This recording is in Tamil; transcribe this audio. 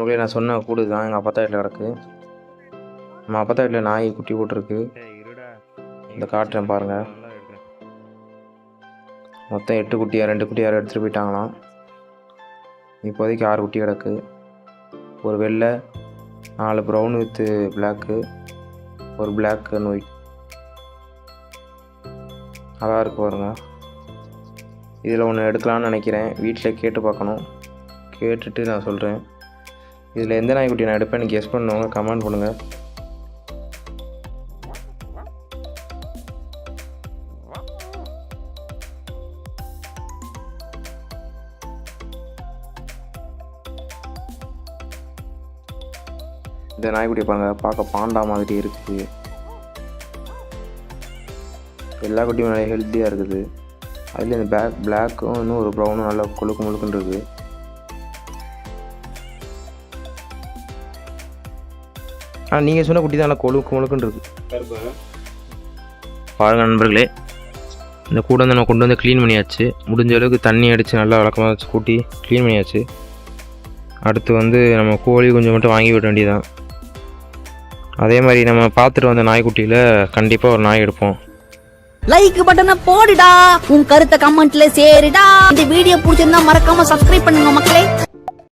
நண்பர்களே, நான் சொன்ன கூடு தான் எங்கள் அப்பத்தா வீட்டில் கிடக்கு. நம்ம அப்பத்தா வீட்டில் நாய் குட்டி போட்டிருக்கு. இந்த காட்டுறேன் பாருங்கள். மொத்தம் 8 குட்டியாக 2 குட்டி யாரும் எடுத்துகிட்டு போயிட்டாங்களாம். இப்போதைக்கு 6 குட்டி கிடக்கு. ஒரு வெள்ளை, 4 ப்ரௌன் வித் பிளாக்கு, ஒரு பிளாக் அண்ட் ஒயிட். அதாக இருக்கு பாருங்க. இதில் ஒன்று எடுக்கலான்னு நினைக்கிறேன். வீட்டில் கேட்டு பார்க்கணும். கேட்டுட்டு நான் சொல்கிறேன். இதில் எந்த நாய்க்குட்டி நான் எடுப்பேன்னு கெஸ் பண்ணுவாங்க, கமெண்ட் பண்ணுங்கள். இந்த நாய்க்குட்டியை பாருங்கள், பார்க்க பாண்டா மாதிரி இருக்குது. எல்லா குட்டியும் நல்லா ஹெல்த்தியாக இருக்குது. அதில் இந்த பிளாக்கும் இன்னும் ஒரு ப்ரௌனும் நல்லா கொழுக்கு முழுக்குன்னு இருக்குது. நீங்கள் சொன்ன குட்டி தான் நல்லா கொழுக்கு முழுக்குன்னு இருக்குது. பாருங்க நண்பர்களே, இந்த கூடை வந்து நம்ம கொண்டு வந்து க்ளீன் பண்ணியாச்சு. முடிஞ்ச அளவுக்கு தண்ணி அடித்து நல்லா வழக்கமாக வச்சு கூட்டி க்ளீன் பண்ணியாச்சு. அடுத்து வந்து நம்ம கோழி கொஞ்சம் மட்டும் வாங்கி விட வேண்டியதான். அதே மாதிரி நம்ம பார்த்துட்டு வந்த நாய்க்குட்டியில் கண்டிப்பாக ஒரு நாய் எடுப்போம். லைக் பட்டனை போடுடா, உன் கருத்தை கமெண்ட்ல சேருடா. இந்த வீடியோ பிடிச்சிருந்தா மறக்காம சப்ஸ்கிரைப் பண்ணுங்க மக்களே.